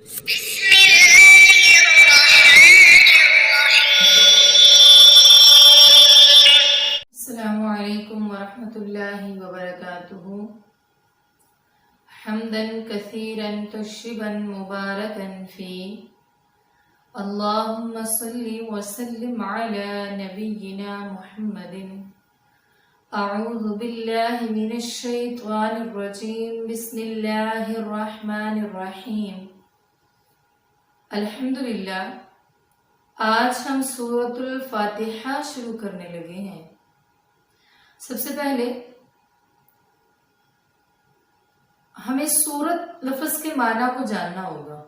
بسم الله الرحمن الرحيم. السلام عليكم ورحمة الله وبركاته. حمدا كثيرا طيبا مباركا فيه. اللهم صل وسلم على نبينا محمد. أعوذ بالله من الشيطان الرجيم. بسم الله الرحمن الرحيم. الحمدللہ آج ہم سورۃ الفاتحہ شروع کرنے لگے ہیں۔ سب سے پہلے ہمیں سورت لفظ کے معنی کو جاننا ہوگا۔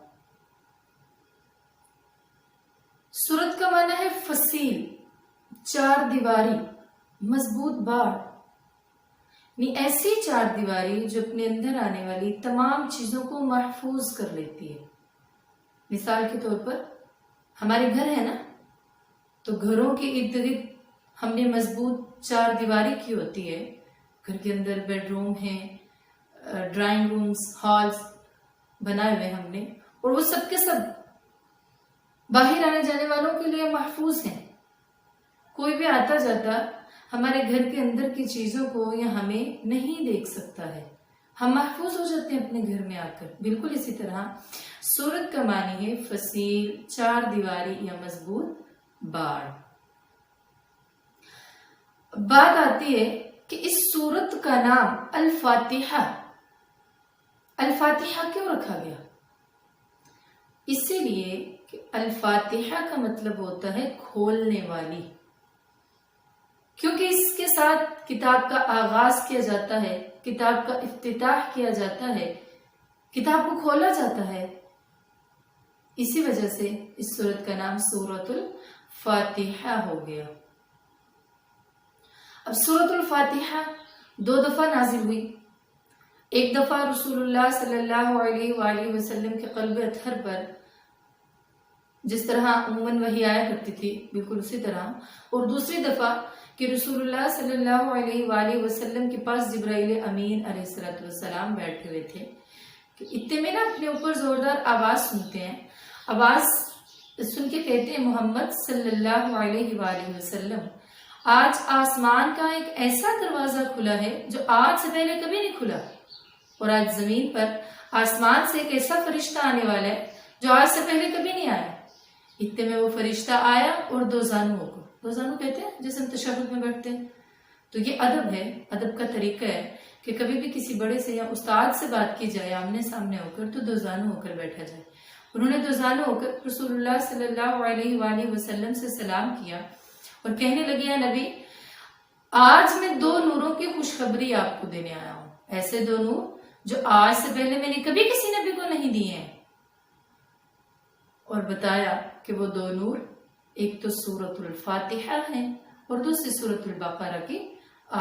سورت کا معنی ہے فصیل، چار دیواری، مضبوط باڑ، یعنی ایسی چار دیواری جو اپنے اندر آنے والی تمام چیزوں کو محفوظ کر لیتی ہے۔ مثال کے طور پر ہمارے گھر ہے نا، تو گھروں کے ارد گرد ہم نے مضبوط چار دیواری کی ہوتی ہے۔ گھر کے اندر بیڈ روم ہیں، ڈرائنگ رومز، ہالز بنائے ہوئے ہم نے، اور وہ سب کے سب باہر آنے جانے والوں کے لیے محفوظ ہیں۔ کوئی بھی آتا جاتا ہمارے گھر کے اندر کی چیزوں کو یا ہمیں نہیں دیکھ سکتا ہے، ہم محفوظ ہو جاتے ہیں اپنے گھر میں آ کر۔ بالکل اسی طرح سورت کا معنی ہے فصیل، چار دیواری یا مضبوط باڑ۔ بات آتی ہے کہ اس سورت کا نام الفاتحہ کیوں رکھا گیا؟ اسی لیے کہ الفاتحہ کا مطلب ہوتا ہے کھولنے والی، کیونکہ اس کے ساتھ کتاب کا آغاز کیا جاتا ہے، کتاب کا افتتاح کیا جاتا ہے، کتاب کو کھولا جاتا ہے۔ اسی وجہ سے اس سورت کا نام سورۃ الفاتحہ ہو گیا۔ اب سورۃ الفاتحہ 2 دفعہ نازل ہوئی۔ ایک دفعہ رسول اللہ صلی اللہ علیہ وآلہ وسلم کے قلب اطہر پر، جس طرح عموماً وحی آیا کرتی تھی بالکل اسی طرح، اور دوسری دفعہ کہ رسول اللہ صلی اللہ علیہ وآلہ وسلم کے پاس جبرائیل امین علیہ السلام بیٹھے ہوئے تھے کہ اتنے میں نا اپنے اوپر زوردار آواز سنتے ہیں۔ آواز سن کے کہتے ہیں محمد صلی اللہ علیہ وآلہ وسلم، آج آسمان کا ایک ایسا دروازہ کھلا ہے جو آج سے پہلے کبھی نہیں کھلا، اور آج زمین پر آسمان سے ایک ایسا فرشتہ آنے والا ہے جو آج سے پہلے کبھی نہیں آیا۔ اتنے میں وہ فرشتہ آیا اور 2 زانوں کو، 2 زانوں کہتے ہیں جیسے ہم تشہد میں بیٹھتے ہیں، تو یہ ادب ہے، ادب کا طریقہ ہے کہ کبھی بھی کسی بڑے سے یا استاد سے بات کی جائے آمنے سامنے ہو کر تو 2 زانوں ہو کر بیٹھا جائے۔ انہوں نے 2 زانوں ہو کر رسول اللہ صلی اللہ علیہ وآلہ وسلم سے سلام کیا اور کہنے لگے، یا نبی، آج میں 2 نوروں کی خوشخبری آپ کو دینے آیا ہوں، ایسے 2 نور جو آج سے پہلے میں نے کبھی کسی نبی کو نہیں دیے ہیں۔ اور بتایا کہ وہ 2 نور ایک تو سورۃ الفاتحہ ہیں اور دوسری سورۃ البقرہ کی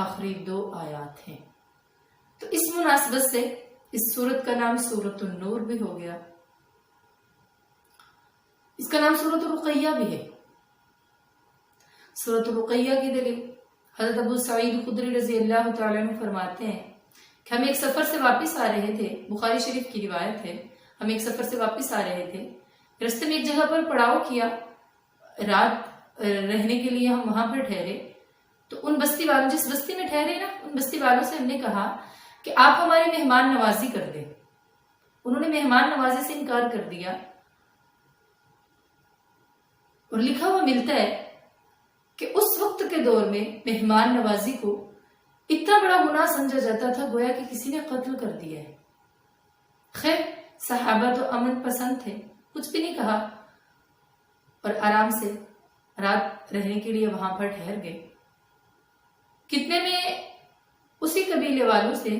آخری 2 آیات ہیں۔ تو اس مناسبت سے اس سورت کا نام سورۃ النور بھی ہو گیا۔ اس کا نام سورۃ الرقیہ بھی ہے۔ سورۃ الرقیہ کی دلیل حضرت ابو سعید خدری رضی اللہ تعالیٰ عنہ فرماتے ہیں کہ ہم ایک سفر سے واپس آ رہے تھے، بخاری شریف کی روایت ہے، ہم ایک سفر سے واپس آ رہے تھے، راستے میں ایک جگہ پر پڑاؤ کیا، رات رہنے کے لیے ہم وہاں پر ٹھہرے، تو ان بستی والوں، جس بستی میں ٹھہرے نا، ان بستی والوں سے ہم نے کہا کہ آپ ہماری مہمان نوازی کر دیں۔ انہوں نے مہمان نوازی سے انکار کر دیا، اور لکھا ہوا ملتا ہے کہ اس وقت کے دور میں مہمان نوازی کو اتنا بڑا گناہ سمجھا جاتا تھا گویا کہ کسی نے قتل کر دیا ہے۔ خیر، صحابہ تو امن پسند تھے، کچھ بھی نہیں کہا اور آرام سے رات رہنے کے لیے وہاں پر ٹھہر گئے۔ کتنے میں اسی قبیلے والوں سے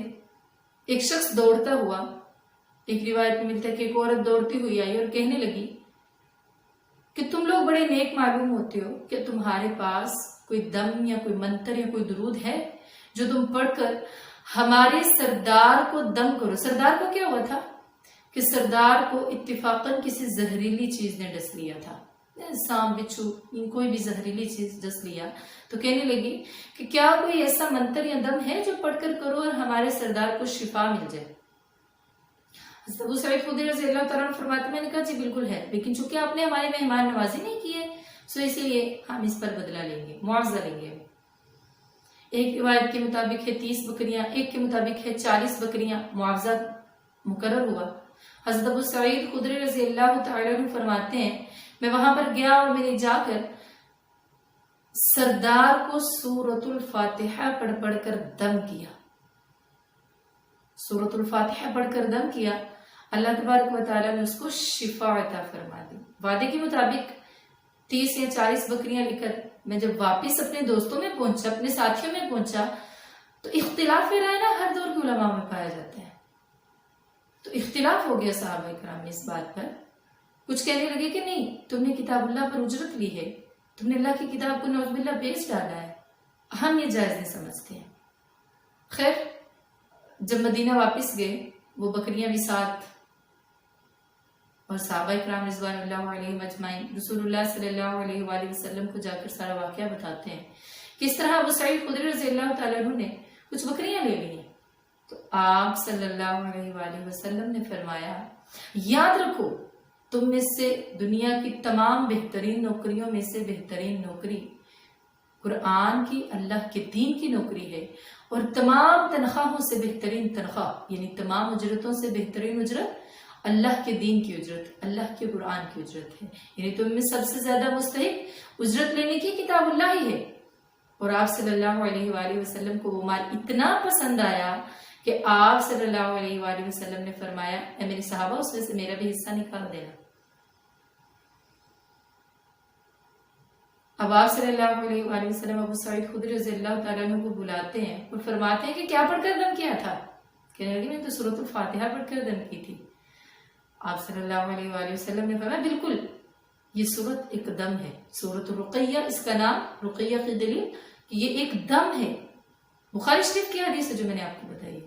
ایک شخص دوڑتا ہوا، ایک روایت میں ملتا ہے کہ ایک عورت دوڑتی ہوئی آئی اور کہنے لگی کہ تم لوگ بڑے نیک معلوم ہوتے ہو، کہ تمہارے پاس کوئی دم یا کوئی منتر یا کوئی درود ہے جو تم پڑھ کر ہمارے سردار کو دم کرو۔ سردار کو کیا ہوا تھا کہ سردار کو اتفاقاً کسی زہریلی چیز نے ڈس لیا تھا، سانپ، بچھو، کوئی بھی زہریلی چیز ڈس لیا، تو کہنے لگی کہ کیا کوئی ایسا منتر یا دم ہے جو پڑھ کر کرو اور ہمارے سردار کو شفا مل جائے۔ حضرت ابو سعید خدری رضی اللہ تعالیٰ عنہ فرماتے ہیں میں نے کہا جی بالکل ہے، لیکن چونکہ آپ نے ہماری مہمان نوازی نہیں کی ہے سو اسی لیے ہم اس پر بدلہ لیں گے، معاوضہ لیں گے۔ ایک روایت کے مطابق ہے 30 بکریاں، ایک کے مطابق ہے 40 بکریاں معاوضہ مقرر ہوا۔ حضرت ابو سعید خدری رضی اللہ تعالیٰ عنہ فرماتے ہیں میں وہاں پر گیا اور میں نے جا کر سردار کو سورۃ الفاتحہ پڑھ پڑھ کر دم کیا، سورۃ الفاتحہ پڑھ کر دم کیا، اللہ تبارک و تعالیٰ نے اس کو شفا عطا فرما دی۔ وعدے کے مطابق 30 یا 40 بکریاں لے کر میں جب واپس اپنے دوستوں میں پہنچا، اپنے ساتھیوں میں پہنچا، تو اختلاف رائے نا ہر دور کے علماء میں پایا جاتا ہے، تو اختلاف ہو گیا صحابہ کرام میں اس بات پر۔ کچھ کہنے لگے کہ نہیں تم نے کتاب اللہ پر اجرت لی ہے، تم نے اللہ کی کتاب کو نعوذ باللہ بیچ ڈالا ہے، ہم یہ جائز نہیں سمجھتے ہیں۔ خیر جب مدینہ واپس گئے وہ بکریاں بھی ساتھ اور صحابہ اکرام رضوان اللہ علیہم اجمعین رسول اللہ صلی اللہ علیہ وآلہ وسلم کو جا کر سارا واقعہ بتاتے ہیں کہ اس طرح ابو سعید خدری رضی اللہ تعالیٰ عنہ نے کچھ بکریاں لے لی ہیں، تو آپ صلی اللہ علیہ وآلہ وسلم نے فرمایا یاد رکھو تم میں سے دنیا کی تمام بہترین نوکریوں میں سے بہترین نوکری قرآن کی، اللہ کے دین کی نوکری ہے، اور تمام تنخواہوں سے بہترین تنخواہ یعنی تمام اجرتوں سے بہترین اجرت اللہ کے دین کی اجرت، اللہ کے قرآن کی اجرت ہے، یعنی تم میں سب سے زیادہ مستحق اجرت لینے کی کتاب اللہ ہی ہے۔ اور آپ صلی اللہ علیہ وآلہ وسلم کو وہ مال اتنا پسند آیا کہ آپ صلی اللہ علیہ وآلہ وسلم نے فرمایا اے میرے صحابہ اس میں سے میرا بھی حصہ نکال دینا۔ اب آپ صلی اللہ علیہ وآلہ وسلم ابو سعید خدری رضی اللہ تعالیٰ عنہ کو بلاتے ہیں اور فرماتے ہیں کہ کیا پڑھ کر دم کیا تھا؟ کہنے لگے میں تو سورۃ الفاتحہ پڑھ کر دم کی تھی۔ آپ صلی اللہ علیہ وآلہ وسلم نے فرمایا بالکل یہ سورت ایک دم ہے، سورۃ الرقیہ، اس کا نام رقیہ کی دلیل کہ یہ ایک دم ہے، بخاری شریف کی حدیث ہے جو میں نے آپ کو بتائی،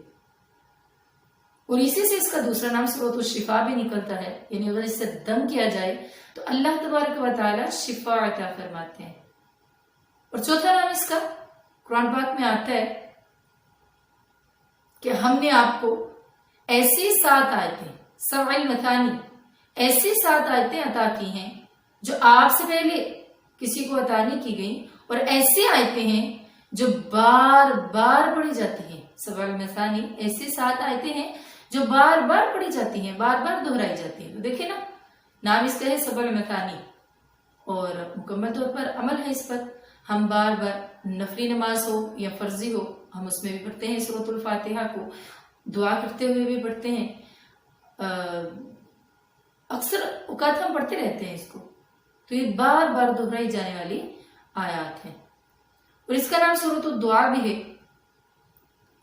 اور اسی سے اس کا دوسرا نام سورۃ الشفا بھی نکلتا ہے، یعنی اگر اس سے دم کیا جائے تو اللہ تبارک و تعالی شفا عطا فرماتے ہیں۔ اور چوتھا نام اس کا قرآن پاک میں آتا ہے کہ ہم نے آپ کو ایسی 7 آیتیں، 7 المثانی، ایسی 7 آیتیں عطا کی ہیں جو آپ سے پہلے کسی کو عطا نہیں کی گئی، اور ایسی آیتیں ہیں جو بار بار پڑھی جاتی ہیں۔ 7 المثانی ایسی 7 آیتیں ہیں جو بار بار پڑھی جاتی ہیں، بار بار دہرائی جاتی ہیں۔ تو دیکھیں نا نام اس کا ہے 7 المثانی، اور مکمل طور پر عمل ہے اس پر۔ ہم بار بار نفلی نماز ہو یا فرضی ہو ہم اس میں بھی پڑھتے ہیں سورۃ الفاتحہ کو، دعا کرتے ہوئے بھی پڑھتے ہیں، اکثر اوقات ہم پڑھتے رہتے ہیں اس کو، تو یہ بار بار دہرائی جانے والی آیات ہیں۔ اور اس کا نام سورۃ الدعا بھی ہے۔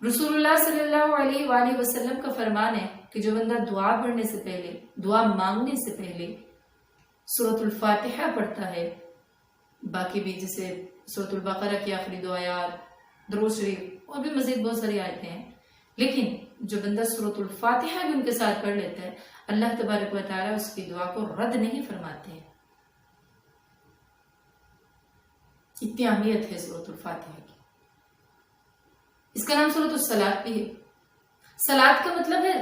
رسول اللہ صلی اللہ علیہ وآلہ وسلم کا فرمان ہے کہ جو بندہ دعا پڑھنے سے پہلے، دعا مانگنے سے پہلے سورۃ الفاتحہ پڑھتا ہے، باقی بھی جیسے سورۃ البقرہ کی آخری 2 آیات، درود شریف اور بھی مزید بہت ساری آیتیں ہیں، لیکن جو بندہ سورۃ الفاتحہ بھی ان کے ساتھ پڑھ لیتا ہے اللہ تبارک و تعالیٰ اس کی دعا کو رد نہیں فرماتے ہیں۔ اتنی اہمیت ہے سورۃ الفاتحہ کی۔ اس کا نام سورۃ الصلاۃ بھی ہے۔ صلاۃ کا مطلب ہے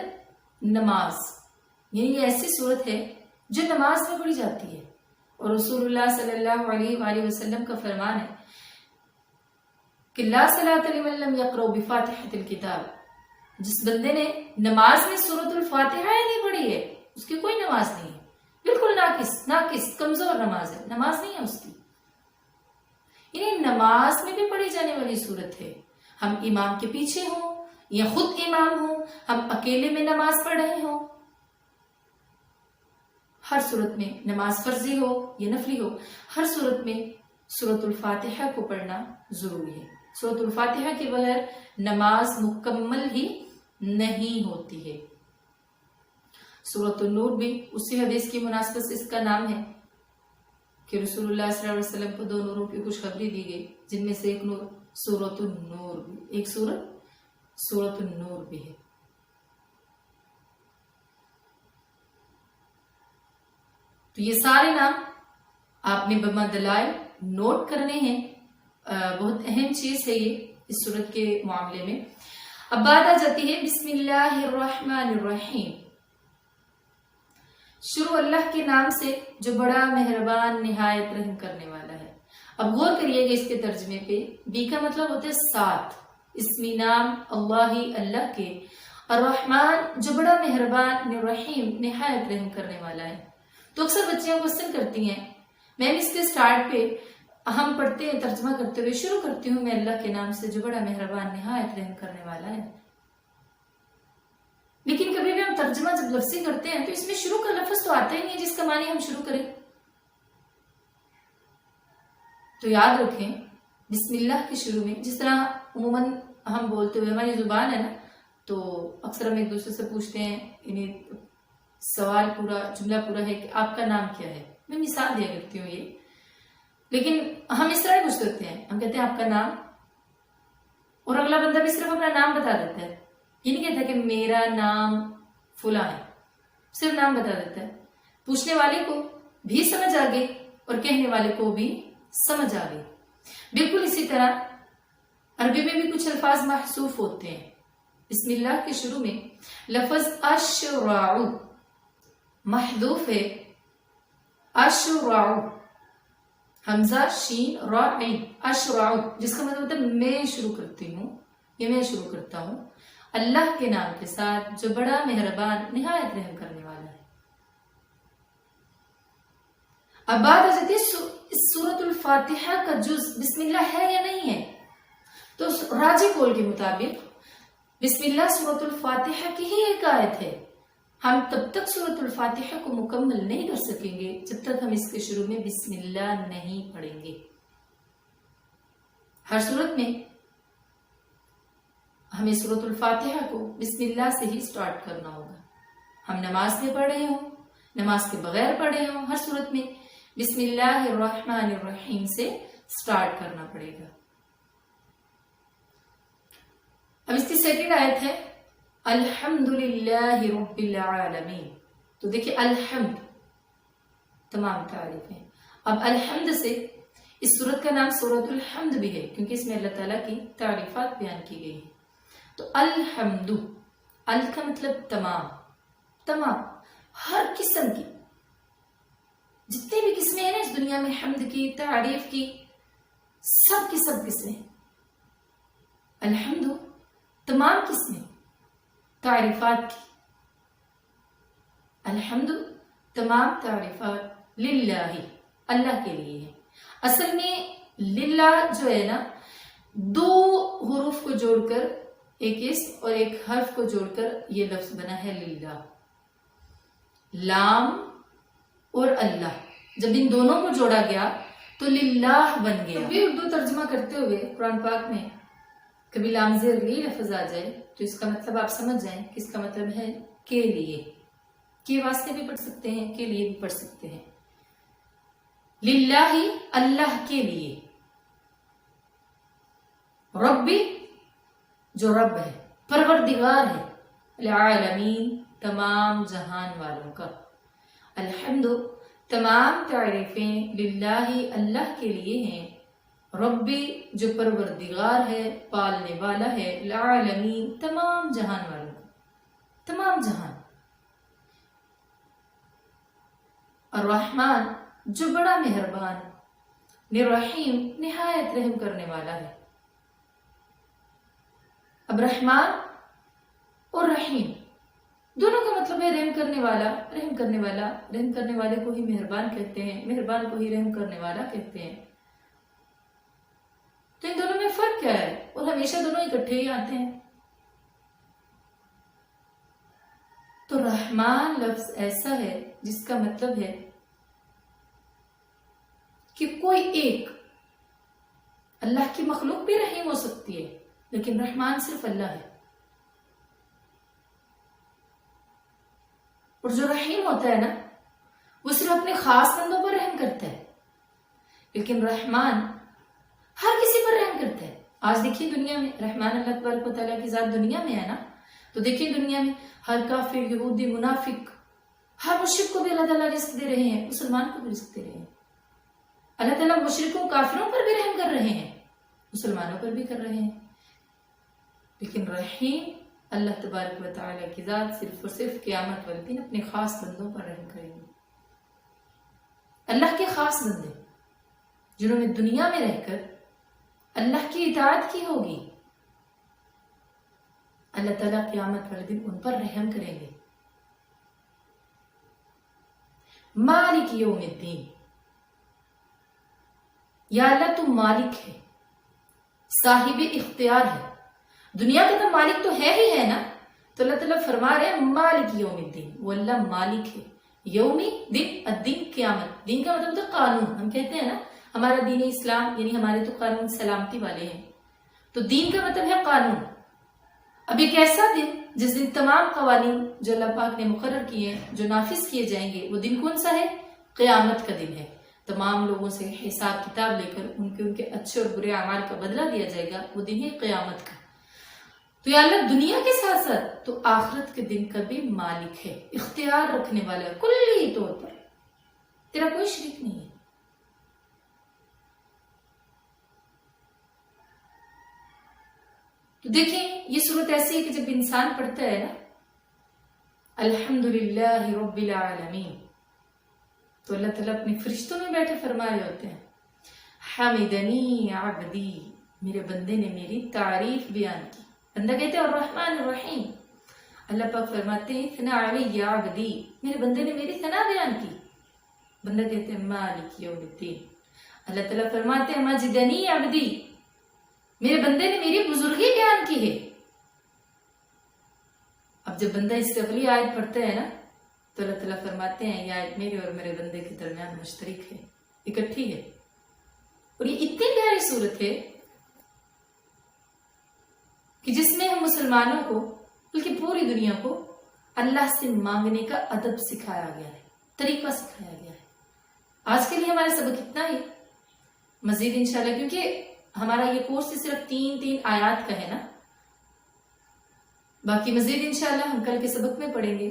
نماز، یعنی یہ ایسی سورت ہے جو نماز میں پڑھی جاتی ہے، اور رسول اللہ صلی اللہ علیہ وآلہ وسلم کا فرمان ہے کہ لا صلاۃ لمن لم یقرأ بفاتحۃ الکتاب، جس بندے نے نماز میں سورۃ الفاتحہ ہی نہیں پڑھی ہے اس کی کوئی نماز نہیں ہے، بالکل ناقص کمزور نماز ہے، نماز نہیں ہے اس کی۔ یعنی نماز میں بھی پڑھی جانے والی سورت ہے، ہم امام کے پیچھے ہوں یا خود امام ہوں، ہم اکیلے میں نماز پڑھ رہے ہوں، ہر صورت میں نماز فرضی ہو یا نفلی ہو، ہر صورت میں سورۃ الفاتحہ کو پڑھنا ضروری ہے۔ سورۃ الفاتحہ کے بغیر نماز مکمل ہی نہیں ہوتی ہے۔ سورۃ النور بھی اسی حدیث کی مناسبت سے اس کا نام ہے کہ رسول اللہ صلی اللہ علیہ وسلم کو 2 نوروں کی خوشخبری دی گئی، جن میں سے ایک نور سورۃ النور بھی، ایک سورۃ النور بھی ہے۔ تو یہ سارے نام آپ نے بما دلائل نوٹ کرنے ہیں، بہت اہم چیز ہے یہ اس سورت کے معاملے میں۔ اب بات آ جاتی ہے بسم اللہ الرحمن الرحیم، شروع اللہ کے نام سے جو بڑا مہربان نہایت رحم کرنے والا ہے۔ اب غور کریے گا اس کے ترجمے پہ، بی کا مطلب ہوتا ہے ساتھ، اسمی نام اللہ اللہ کے، الرحمن جو بڑا مہربان، رحیم نہایت رحم کرنے والا ہے۔ تو اکثر بچیاں کوشچن کرتی ہیں، میں اس کے سٹارٹ پہ ہم پڑھتے ہیں ترجمہ کرتے ہوئے شروع کرتی ہوں میں اللہ کے نام سے جو بڑا مہربان نہایت رحم کرنے والا ہے، لیکن کبھی بھی ہم ترجمہ جب لفظی کرتے ہیں تو اس میں شروع کا لفظ تو آتا ہی نہیں جس کا معنی ہم شروع کریں۔ تو یاد رکھیں بسم اللہ کے شروع میں، جس طرح عموماً ہم بولتے ہوئے ہماری زبان ہے نا، تو اکثر ہم ایک دوسرے سے پوچھتے ہیں، انہیں سوال پورا جملہ پورا ہے کہ آپ کا نام کیا ہے، میں مثال دیا کرتی ہوں یہ، لیکن ہم اس طرح پوچھ کرتے ہیں، ہم کہتے ہیں آپ کا نام، اور اگلا بندہ بھی صرف اپنا نام بتا دیتا ہے، یہ نہیں کہتا کہ میرا نام فلاں ہے، صرف نام بتا دیتا ہے۔ پوچھنے والے کو بھی سمجھ آ گئی اور کہنے والے کو بھی سمجھ آ گئی۔ بالکل اسی طرح عربی میں بھی کچھ الفاظ محذوف ہوتے ہیں۔ بسم اللہ کے شروع میں لفظ اشرع محذوف ہے، اشرع حمزہ شین را عین، اشرع جس کا مطلب ہوتا ہے میں شروع کرتی ہوں یا میں شروع کرتا ہوں اللہ کے نام کے ساتھ جو بڑا مہربان نہایت رحم کرنے والا ہے۔ اب بات آ جاتی ہے اس سورۃ الفاتحہ کا جز بسم اللہ ہے یا نہیں ہے، تو راجح قول کے مطابق بسم اللہ سورۃ الفاتحہ کی ہی ایک آیت ہے۔ ہم تب تک سورۃ الفاتحہ کو مکمل نہیں کر سکیں گے جب تک ہم اس کے شروع میں بسم اللہ نہیں پڑھیں گے۔ ہر صورت میں ہمیں سورۃ الفاتحہ کو بسم اللہ سے ہی سٹارٹ کرنا ہوگا، ہم نماز میں پڑھ رہے ہوں، نماز کے بغیر پڑھ رہے ہوں، ہر صورت میں بسم اللہ الرحمن الرحیم سے سٹارٹ کرنا پڑے گا۔ اب اس کی سیکنڈ آیت ہے الحمدللہ رب العالمین۔ تو دیکھیں الحمد تمام تعریفیں، اب الحمد سے اس سورت کا نام سورۃ الحمد بھی ہے کیونکہ اس میں اللہ تعالیٰ کی تعریفات بیان کی گئی ہیں۔ تو الحمد، ال کا مطلب تمام، تمام ہر قسم کی جتنی بھی قسمیں ہیں نا اس دنیا میں، حمد کی، تعریف کی، سب کی سب قسمیں، الحمد تمام قسمیں تعریفات کی، الحمد تمام تعریفات للہ اللہ کے لیے ہے۔ اصل میں للہ جو ہے نا، دو حروف کو جوڑ کر ایک اسم اور ایک حرف کو جوڑ کر یہ لفظ بنا ہے للہ، لام اور اللہ، جب ان دونوں کو جوڑا گیا تو للہ بن گیا۔ بھی اردو ترجمہ کرتے ہوئے قرآن پاک میں کبھی لام زیر لی لفظ آ جائے تو اس کا مطلب آپ سمجھ جائیں کہ اس کا مطلب ہے کے لیے، کے واسطے بھی پڑھ سکتے ہیں، کے لیے بھی پڑھ سکتے ہیں، للہ اللہ کے لیے، ربی جو رب ہے، پروردگار ہے، العالمین تمام جہان والوں کا، الحمد تمام تعریفیں للہ اللہ کے لیے ہیں، ربی جو پروردگار ہے، پالنے والا ہے، العالمین تمام جہان والوں کا، تمام جہان، الرحمن جو بڑا مہربان، رحیم نہایت رحم کرنے والا ہے۔ اب رحمان اور رحیم دونوں کا مطلب ہے رحم کرنے والا، رحم کرنے والا، رحم کرنے والے کو ہی مہربان کہتے ہیں، مہربان کو ہی رحم کرنے والا کہتے ہیں۔ تو ان دونوں میں فرق کیا ہے؟ اور ہمیشہ دونوں اکٹھے ہی آتے ہیں۔ تو رحمان لفظ ایسا ہے جس کا مطلب ہے کہ کوئی ایک، اللہ کی مخلوق بھی رحیم ہو سکتی ہے لیکن رحمان صرف اللہ ہے، اور جو رحیم ہوتا ہے نا وہ صرف اپنے خاص بندوں پر رحم کرتا ہے، لیکن رحمان ہر کسی پر رحم کرتا ہے۔ آج دیکھیے دنیا میں رحمان اللہ تبارک و تعالیٰ کی ذات دنیا میں ہے نا، تو دیکھیے دنیا میں ہر کافر، یہودی، منافق، ہر مشرک کو بھی اللہ تعالیٰ رزق دے رہے ہیں، مسلمان کو بھی رزق دے رہے ہیں۔ اللہ تعالیٰ مشرکوں کافروں پر بھی رحم کر رہے ہیں، مسلمانوں پر بھی کر رہے ہیں، لیکن رحیم اللہ تبارک و تعالیٰ کی ذات صرف اور صرف قیامت والے دن اپنے خاص بندوں پر رحم کریں گے. اللہ کے خاص بندے جنہوں نے دنیا میں رہ کر اللہ کی اطاعت کی ہوگی، اللہ تعالیٰ قیامت والے دن ان پر رحم کریں گے. مالک یوم الدین، یا اللہ تو مالک ہے، صاحب اختیار ہے. دنیا کا تو مالک تو ہے ہی ہے نا، تو اللہ تعالیٰ فرما رہے ہیں مالک یوم الدین، وہ اللہ مالک ہے. یومی دن، الدین قیامت. دین کا مطلب تو قانون. ہم کہتے ہیں نا ہمارا دین اسلام، یعنی ہمارے تو قانون سلامتی والے ہیں، تو دین کا مطلب ہے قانون. اب ایک ایسا دن جس دن تمام قوانین جو اللہ پاک نے مقرر کیے ہیں جو نافذ کیے جائیں گے، وہ دن کون سا ہے؟ قیامت کا دن ہے. تمام لوگوں سے حساب کتاب لے کر ان کے اچھے اور برے اعمال کا بدلہ دیا جائے گا، وہ دن ہے قیامت کا. تو یا اللہ دنیا کے ساتھ ساتھ تو آخرت کے دن کا بھی مالک ہے، اختیار رکھنے والا ہے کلی طور پر، تیرا کوئی شریک نہیں ہے. تو دیکھیں یہ صورت ایسی ہے کہ جب انسان پڑھتا ہے نا الحمدللہ رب العالمین، تو اللہ تعالیٰ اپنے فرشتوں میں بیٹھے فرما رہے ہوتے ہیں حمدنی عبدی، میرے بندے نے میری تعریف بیان کی. بندہ کہتے ہیں الرحمن الرحیم، اللہ پاک فرماتے ہیں ثنا علی عبدی، میرے بندے نے میری ثنا بیان کی. بندہ کہتے ہیں مالک یوم الدین، اللہ تعالیٰ فرماتے ہیں مجدنی عبدی، میرے بندے نے میری بزرگی بیان کی ہے. اب جب بندہ اس سے اگلی آیت پڑھتا ہے نا تو اللہ تعالیٰ فرماتے ہیں یہ آیت میرے اور میرے بندے کے درمیان مشترک ہے، اکٹھی ہے. اور یہ اتنی پیاری صورت ہے کہ جس میں ہم مسلمانوں کو بلکہ پوری دنیا کو اللہ سے مانگنے کا ادب سکھایا گیا ہے، طریقہ سکھایا گیا ہے. آج کے لیے ہمارا سبق اتنا ہی، مزید انشاءاللہ کیونکہ ہمارا یہ کورس صرف 3 آیات کا ہے نا، باقی مزید انشاءاللہ ہم کل کے سبق میں پڑھیں گے.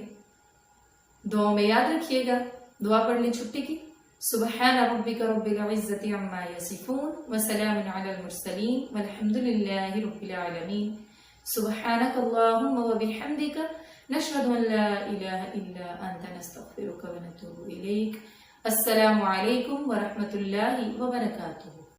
دعاؤں میں یاد رکھیے گا. دعا پڑھ لیں چھٹی کی. سبحان ربک رب العزت عما یصفون وسلام علی المرسلین والحمد للہ رب العالمین. سبحانک اللہم وبحمدک نشہد ان لا الہ الا انت نستغفرک ونتوب الیک. السلام علیکم ورحمۃ اللہ وبرکاتہ.